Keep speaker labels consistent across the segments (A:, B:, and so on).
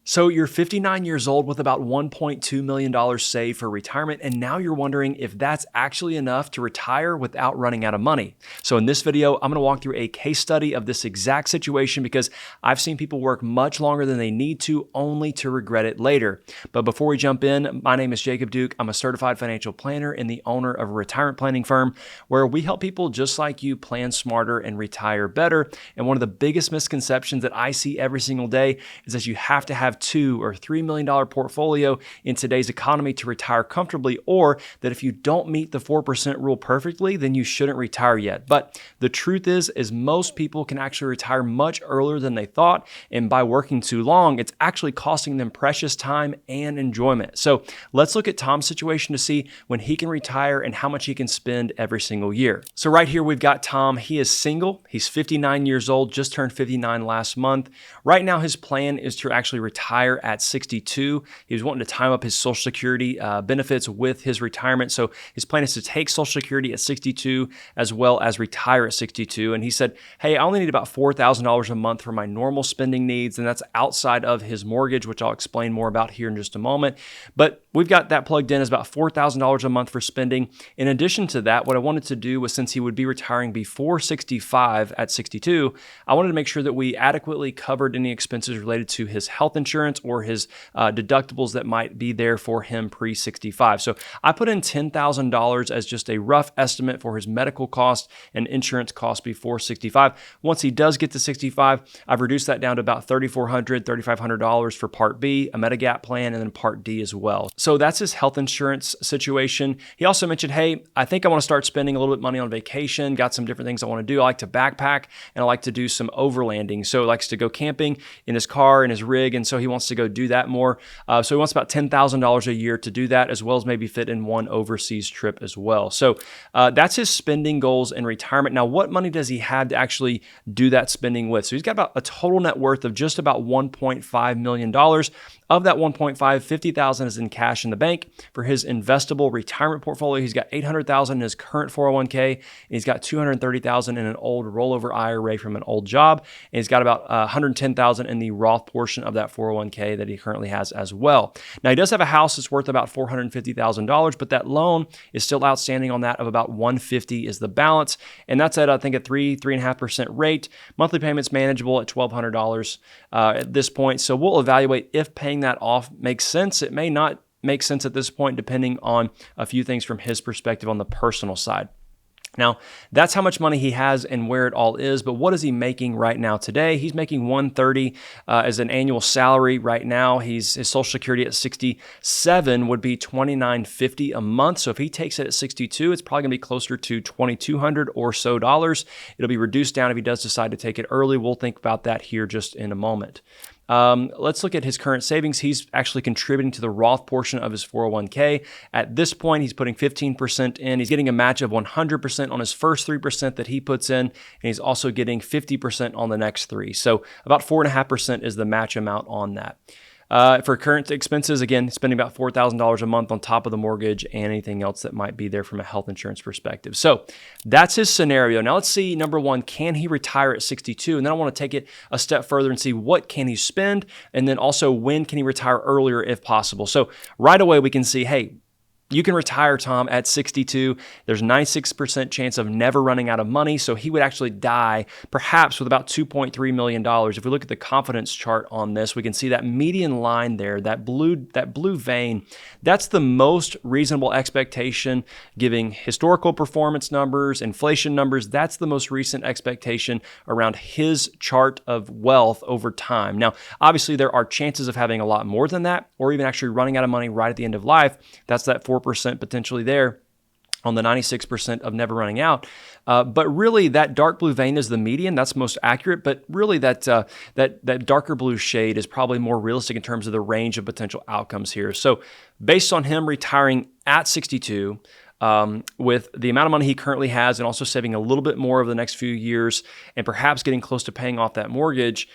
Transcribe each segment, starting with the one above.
A: So you're 59 years old with about $1.2 million saved for retirement, and now you're wondering if that's actually enough to retire without running out of money. So in this video, I'm gonna walk through a case study of this exact situation because I've seen people work much longer than they need to, only to regret it later. But before we jump in, my name is Jacob Duke. I'm a certified financial planner and the owner of a retirement planning firm where we help people just like you plan smarter and retire better. And one of the biggest misconceptions that I see every single day is that you have to have $2 or $3 million portfolio in today's economy to retire comfortably, or that if you don't meet the 4% rule perfectly, then you shouldn't retire yet. But the truth is most people can actually retire much earlier than they thought. And by working too long, it's actually costing them precious time and enjoyment. So let's look at Tom's situation to see when he can retire and how much he can spend every single year. So right here, we've got Tom. He is single. He's 59 years old, just turned 59 last month. Right now, his plan is to actually retire at 62. He was wanting to time up his Social Security benefits with his retirement. So his plan is to take Social Security at 62 as well as retire at 62. And he said, hey, I only need about $4,000 a month for my normal spending needs. And that's outside of his mortgage, which I'll explain more about here in just a moment. But we've got that plugged in as about $4,000 a month for spending. In addition to that, what I wanted to do was, since he would be retiring before 65 at 62, I wanted to make sure that we adequately covered any expenses related to his health insurance or his deductibles that might be there for him pre-65. So I put in $10,000 as just a rough estimate for his medical cost and insurance cost before 65. Once he does get to 65, I've reduced that down to about $3,400, $3,500 for Part B, a Medigap plan, and then Part D as well. So that's his health insurance situation. He also mentioned, hey, I think I want to start spending a little bit of money on vacation, got some different things I want to do. I like to backpack and I like to do some overlanding. So he likes to go camping in his car and his rig, and so he wants to go do that more. So he wants about $10,000 a year to do that, as well as maybe fit in one overseas trip as well. So that's his spending goals in retirement. Now, what money does he have to actually do that spending with? So he's got about a total net worth of just about $1.5 million. Of that 1.5, 50,000 is in cash in the bank. For his investable retirement portfolio, he's got 800,000 in his current 401k, and he's got 230,000 in an old rollover IRA from an old job, and he's got about 110,000 in the Roth portion of that 401k that he currently has as well. Now, he does have a house that's worth about $450,000, but that loan is still outstanding on that of about $150 is the balance, and that's at, I think, a 3.5% rate. Monthly payments manageable at $1,200 at this point. So we'll evaluate if paying that off makes sense. It may not make sense at this point, depending on a few things from his perspective on the personal side. Now, that's how much money he has and where it all is, but what is he making right now today? He's making $130 as an annual salary right now. His Social Security at 67 would be $2,950 a month. So if he takes it at 62, it's probably gonna be closer to $2,200 or so dollars. It'll be reduced down if he does decide to take it early. We'll think about that here just in a moment. Let's look at his current savings. He's actually contributing to the Roth portion of his 401k. At this point, he's putting 15% in. He's getting a match of 100% on his first 3% that he puts in, and he's also getting 50% on the next 3. So about 4.5% is the match amount on that. For current expenses, again, spending about $4,000 a month on top of the mortgage and anything else that might be there from a health insurance perspective. So that's his scenario. Now let's see, number one, can he retire at 62? And then I want to take it a step further and see what can he spend, and then also when can he retire earlier if possible. So right away we can see, hey, you can retire, Tom, at 62. There's a 96% chance of never running out of money. So he would actually die perhaps with about $2.3 million. If we look at the confidence chart on this, we can see that median line there, that blue vein. That's the most reasonable expectation, giving historical performance numbers, inflation numbers. That's the most recent expectation around his chart of wealth over time. Now, obviously, there are chances of having a lot more than that, or even actually running out of money right at the end of life. That's that 4% potentially there on the 96% of never running out. But really that dark blue vein is the median. That's most accurate. But really that darker blue shade is probably more realistic in terms of the range of potential outcomes here. So based on him retiring at 62, with the amount of money he currently has and also saving a little bit more over the next few years and perhaps getting close to paying off that mortgage,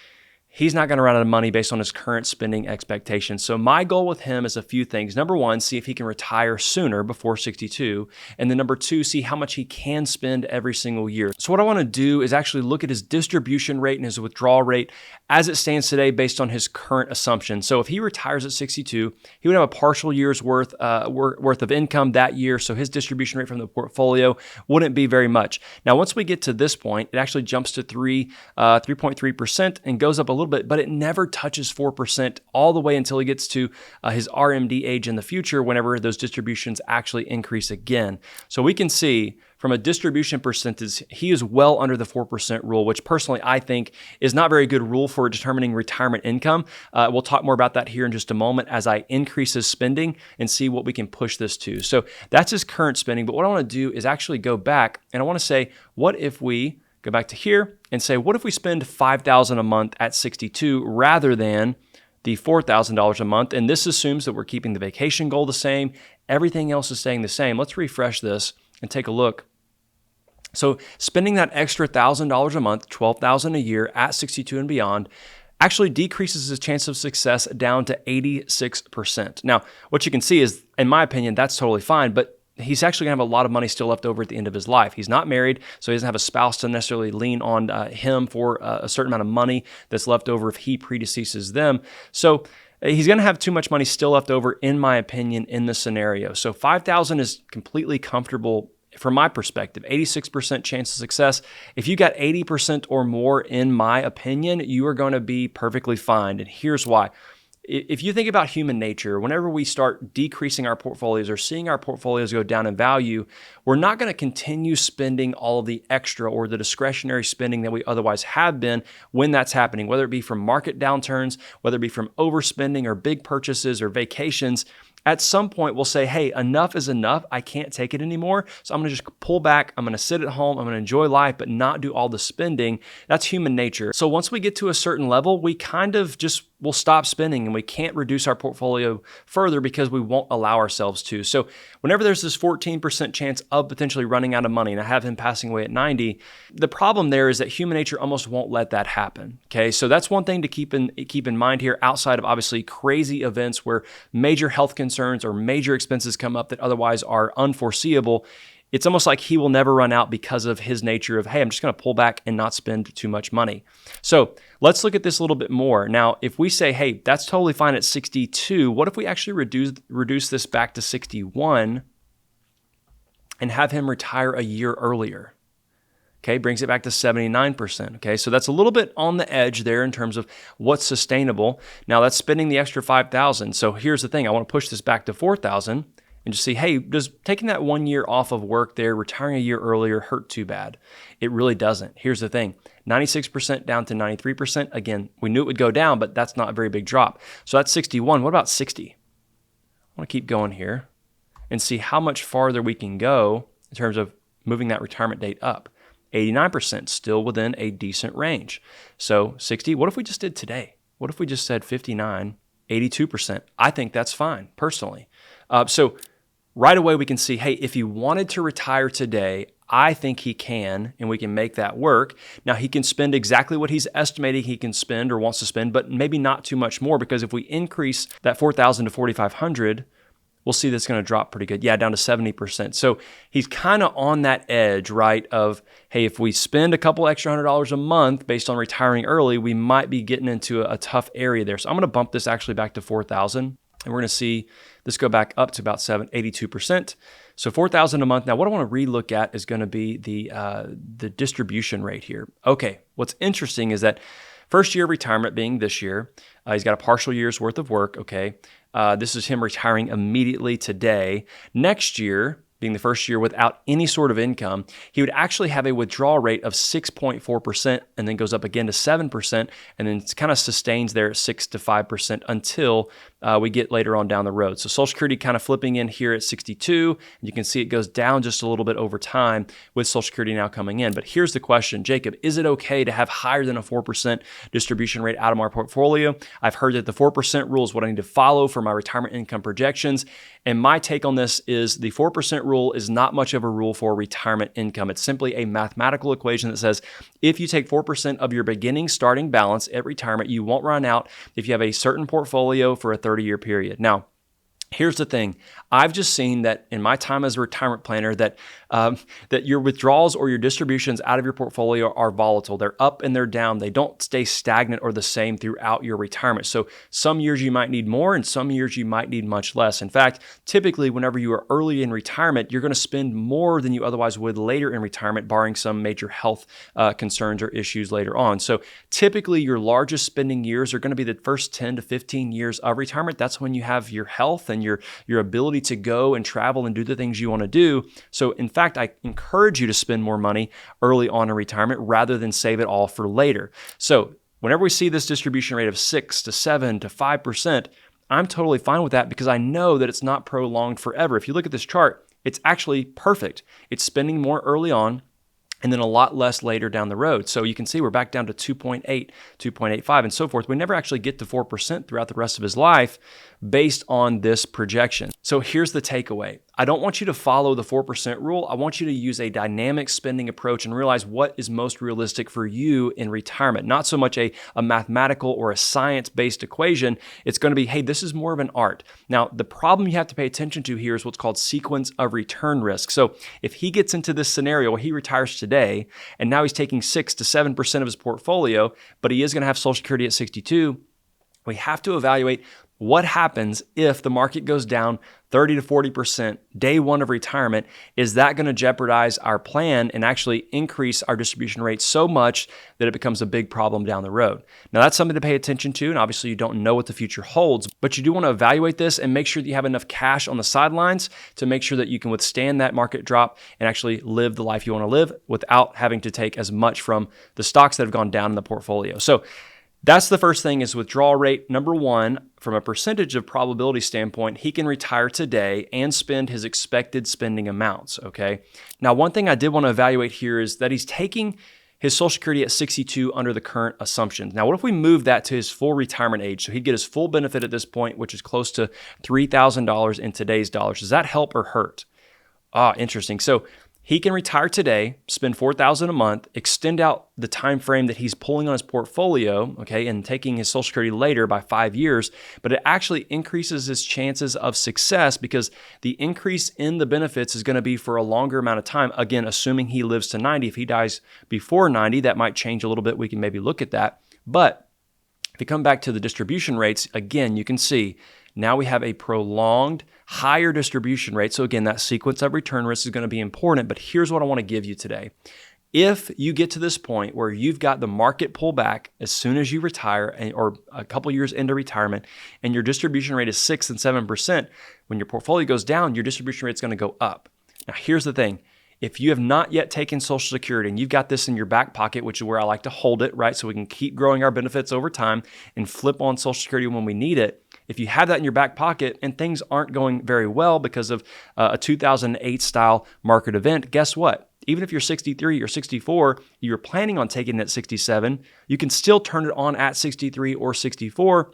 A: he's not going to run out of money based on his current spending expectations. So my goal with him is a few things. Number one, see if he can retire sooner before 62. And then number two, see how much he can spend every single year. So what I want to do is actually look at his distribution rate and his withdrawal rate as it stands today based on his current assumption. So if he retires at 62, he would have a partial year's worth of income that year. So his distribution rate from the portfolio wouldn't be very much. Now, once we get to this point, it actually jumps to 3.3% and goes up a little bit, but it never touches 4% all the way until he gets to his RMD age in the future, whenever those distributions actually increase again. So we can see from a distribution percentage, he is well under the 4% rule, which personally I think is not a very good rule for determining retirement income. We'll talk more about that here in just a moment as I increase his spending and see what we can push this to. So that's his current spending. But what I want to do is actually go back and I want to say, what if we go back to here and say, what if we spend $5,000 a month at 62 rather than the $4,000 a month? And this assumes that we're keeping the vacation goal the same. Everything else is staying the same. Let's refresh this and take a look. So spending that extra $1,000 a month, $12,000 a year at 62 and beyond, actually decreases his chance of success down to 86%. Now, what you can see is, in my opinion, that's totally fine, but he's actually gonna have a lot of money still left over at the end of his life. He's not married, so he doesn't have a spouse to necessarily lean on him for a certain amount of money that's left over if he predeceases them. So he's going to have too much money still left over, in my opinion, in this scenario. So $5,000 is completely comfortable from my perspective. 86% chance of success. If you got 80% or more, in my opinion, you are going to be perfectly fine. And here's why. If you think about human nature, whenever we start decreasing our portfolios or seeing our portfolios go down in value, we're not going to continue spending all of the extra or the discretionary spending that we otherwise have been when that's happening, whether it be from market downturns, whether it be from overspending or big purchases or vacations. At some point, we'll say, hey, enough is enough. I can't take it anymore. So I'm going to just pull back. I'm going to sit at home. I'm going to enjoy life, but not do all the spending. That's human nature. So once we get to a certain level, we kind of just will stop spending and we can't reduce our portfolio further because we won't allow ourselves to. So whenever there's this 14% chance of potentially running out of money, and I have him passing away at 90, the problem there is that human nature almost won't let that happen. Okay, so that's one thing to keep in mind here, outside of obviously crazy events where major health concerns or major expenses come up that otherwise are unforeseeable. It's almost like he will never run out because of his nature of, hey, I'm just going to pull back and not spend too much money. So let's look at this a little bit more. Now, if we say, hey, that's totally fine at 62, what if we actually reduce this back to 61 and have him retire a year earlier? Okay, brings it back to 79%. Okay, so that's a little bit on the edge there in terms of what's sustainable. Now that's spending the extra $5,000. So here's the thing, I want to push this back to $4,000 and just see, hey, does taking that 1 year off of work there, retiring a year earlier, hurt too bad? It really doesn't. Here's the thing, 96% down to 93%. Again, we knew it would go down, but that's not a very big drop. So that's 61. What about 60? I want to keep going here and see how much farther we can go in terms of moving that retirement date up. 89%, still within a decent range. So 60, what if we just did today? What if we just said 59, 82%? I think that's fine, personally. So right away we can see, hey, if he wanted to retire today, I think he can, and we can make that work. Now, he can spend exactly what he's estimating he can spend or wants to spend, but maybe not too much more, because if we increase that $4,000 to $4,500, we'll see that's going to drop pretty good. Yeah, down to 70%. So he's kind of on that edge, right, of, hey, if we spend a couple extra $100 a month based on retiring early, we might be getting into a tough area there. So I'm going to bump this actually back to 4,000, and we're going to see this go back up to about 82%. So 4,000 a month. Now, what I want to relook at is going to be the distribution rate here. Okay, what's interesting is that first year of retirement being this year, he's got a partial year's worth of work, okay? This is him retiring immediately today. Next year, being the first year without any sort of income, he would actually have a withdrawal rate of 6.4% and then goes up again to 7%, and then it kind of sustains there at 6 to 5% until we get later on down the road. So Social Security kind of flipping in here at 62, and you can see it goes down just a little bit over time with Social Security now coming in. But here's the question, Jacob, is it okay to have higher than a 4% distribution rate out of my portfolio? I've heard that the 4% rule is what I need to follow for my retirement income projections. And my take on this is the 4% rule is not much of a rule for retirement income. It's simply a mathematical equation that says if you take 4% of your beginning starting balance at retirement, you won't run out if you have a certain portfolio for a 30-year period. Now, here's the thing. I've just seen that in my time as a retirement planner that your withdrawals or your distributions out of your portfolio are volatile. They're up and they're down. They don't stay stagnant or the same throughout your retirement. So some years you might need more and some years you might need much less. In fact, typically whenever you are early in retirement, you're going to spend more than you otherwise would later in retirement, barring some major health concerns or issues later on. So typically your largest spending years are going to be the first 10 to 15 years of retirement. That's when you have your health and your ability to go and travel and do the things you want to do. So in fact, I encourage you to spend more money early on in retirement rather than save it all for later. So whenever we see this distribution rate of 6 to 7 to 5%, I'm totally fine with that because I know that it's not prolonged forever. If you look at this chart, it's actually perfect. It's spending more early on and then a lot less later down the road. So you can see we're back down to 2.8, 2.85, and so forth. We never actually get to 4% throughout the rest of his life based on this projection. So here's the takeaway. I don't want you to follow the 4% rule. I want you to use a dynamic spending approach and realize what is most realistic for you in retirement. Not so much a mathematical or a science-based equation. It's going to be, hey, this is more of an art. Now, the problem you have to pay attention to here is what's called sequence of return risk. So if he gets into this scenario where he retires today, and now he's taking 6 to 7% of his portfolio, but he is going to have Social Security at 62, we have to evaluate what happens if the market goes down 30 to 40% day one of retirement. Is that going to jeopardize our plan and actually increase our distribution rate so much that it becomes a big problem down the road? Now, that's something to pay attention to, and obviously you don't know what the future holds, but you do want to evaluate this and make sure that you have enough cash on the sidelines to make sure that you can withstand that market drop and actually live the life you want to live without having to take as much from the stocks that have gone down in the portfolio. So that's the first thing is withdrawal rate. Number one, from a percentage of probability standpoint, he can retire today and spend his expected spending amounts, okay? Now, one thing I did want to evaluate here is that he's taking his Social Security at 62 under the current assumptions. Now, what if we move that to his full retirement age? So he'd get his full benefit at this point, which is close to $3,000 in today's dollars. Does that help or hurt? Interesting. So he can retire today, spend $4,000 a month, extend out the time frame that he's pulling on his portfolio, okay, and taking his Social Security later by 5 years, but it actually increases his chances of success because the increase in the benefits is going to be for a longer amount of time. Again, assuming he lives to 90. If he dies before 90, that might change a little bit. We can maybe look at that. But if you come back to the distribution rates, again, you can see now we have a prolonged higher distribution rate. So again, that sequence of return risk is going to be important, but here's what I want to give you today. If you get to this point where you've got the market pull back as soon as you retire or a couple years into retirement and your distribution rate is 6 and 7%, when your portfolio goes down, your distribution rate is going to go up. Now, here's the thing. If you have not yet taken Social Security and you've got this in your back pocket, which is where I like to hold it, right? So we can keep growing our benefits over time and flip on Social Security when we need it. If you have that in your back pocket and things aren't going very well because of a 2008 style market event, guess what? Even if you're 63 or 64, you're planning on taking it at 67, you can still turn it on at 63 or 64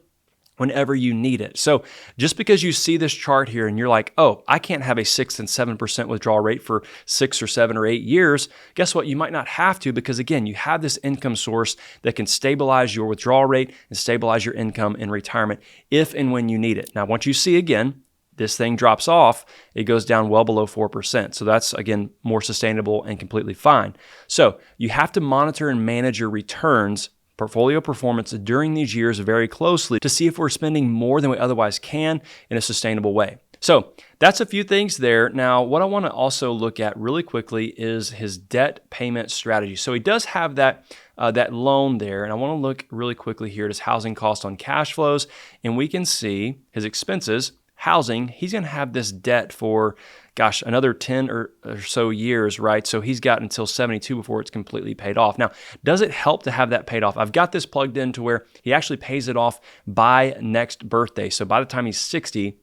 A: whenever you need it. So just because you see this chart here and you're like, oh, I can't have a 6 and 7% withdrawal rate for 6 or 7 or 8 years, guess what? You might not have to because, again, you have this income source that can stabilize your withdrawal rate and stabilize your income in retirement if and when you need it. Now, once you see, again, this thing drops off, it goes down well below 4%. So that's, again, more sustainable and completely fine. So you have to monitor and manage your returns, portfolio performance during these years very closely to see if we're spending more than we otherwise can in a sustainable way. So that's a few things there. Now, what I want to also look at really quickly is his debt payment strategy. So he does have that loan there, and I want to look really quickly here at his housing cost on cash flows, and we can see his expenses housing, he's going to have this debt for, gosh, another 10 or so years, right? So he's got until 72 before it's completely paid off. Now, does it help to have that paid off? I've got this plugged in to where he actually pays it off by next birthday. So by the time he's 60,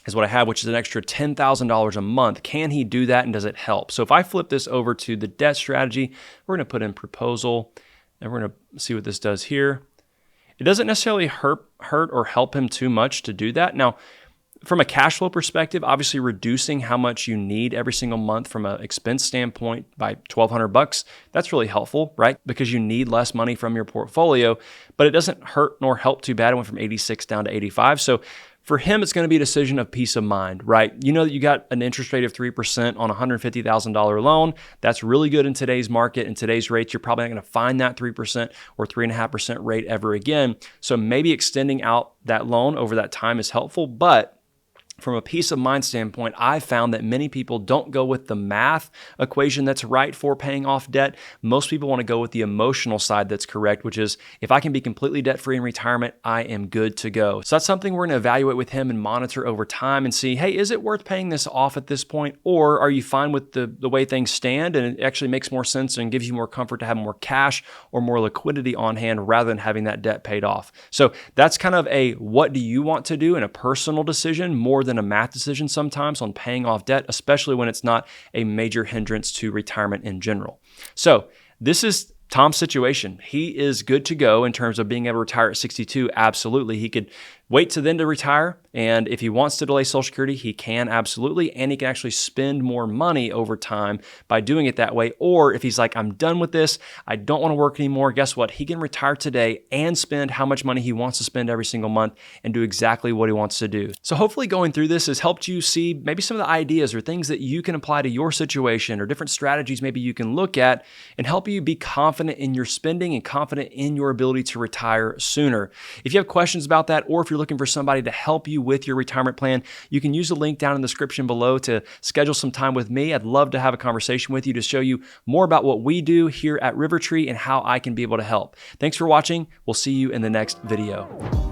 A: is what I have, which is an extra $10,000 a month. Can he do that, and does it help? So if I flip this over to the debt strategy, we're going to put in proposal, and we're going to see what this does here. It doesn't necessarily hurt or help him too much to do that. Now, from a cash flow perspective, obviously reducing how much you need every single month from an expense standpoint by $1,200, that's really helpful, right? Because you need less money from your portfolio, but it doesn't hurt nor help too bad. It went from 86 down to 85. So for him, it's going to be a decision of peace of mind, right? You know that you got an interest rate of 3% on a $150,000 loan. That's really good in today's market. In today's rates, you're probably not going to find that 3% or 3.5% rate ever again. So maybe extending out that loan over that time is helpful, but from a peace of mind standpoint, I've found that many people don't go with the math equation that's right for paying off debt. Most people want to go with the emotional side that's correct, which is if I can be completely debt-free in retirement, I am good to go. So that's something we're going to evaluate with him and monitor over time and see, hey, is it worth paying this off at this point? Or are you fine with the way things stand and it actually makes more sense and gives you more comfort to have more cash or more liquidity on hand rather than having that debt paid off? So that's kind of a what do you want to do in a personal decision more than a math decision sometimes on paying off debt, especially when it's not a major hindrance to retirement in general. So this is Tom's situation. He is good to go in terms of being able to retire at 62. Absolutely. He could wait to then to retire. And if he wants to delay Social Security, he can absolutely. And he can actually spend more money over time by doing it that way. Or if he's like, I'm done with this, I don't want to work anymore, guess what? He can retire today and spend how much money he wants to spend every single month and do exactly what he wants to do. So hopefully going through this has helped you see maybe some of the ideas or things that you can apply to your situation or different strategies maybe you can look at and help you be confident in your spending and confident in your ability to retire sooner. If you have questions about that, or if you're looking for somebody to help you with your retirement plan, you can use the link down in the description below to schedule some time with me. I'd love to have a conversation with you to show you more about what we do here at Rivertree and how I can be able to help. Thanks for watching. We'll see you in the next video.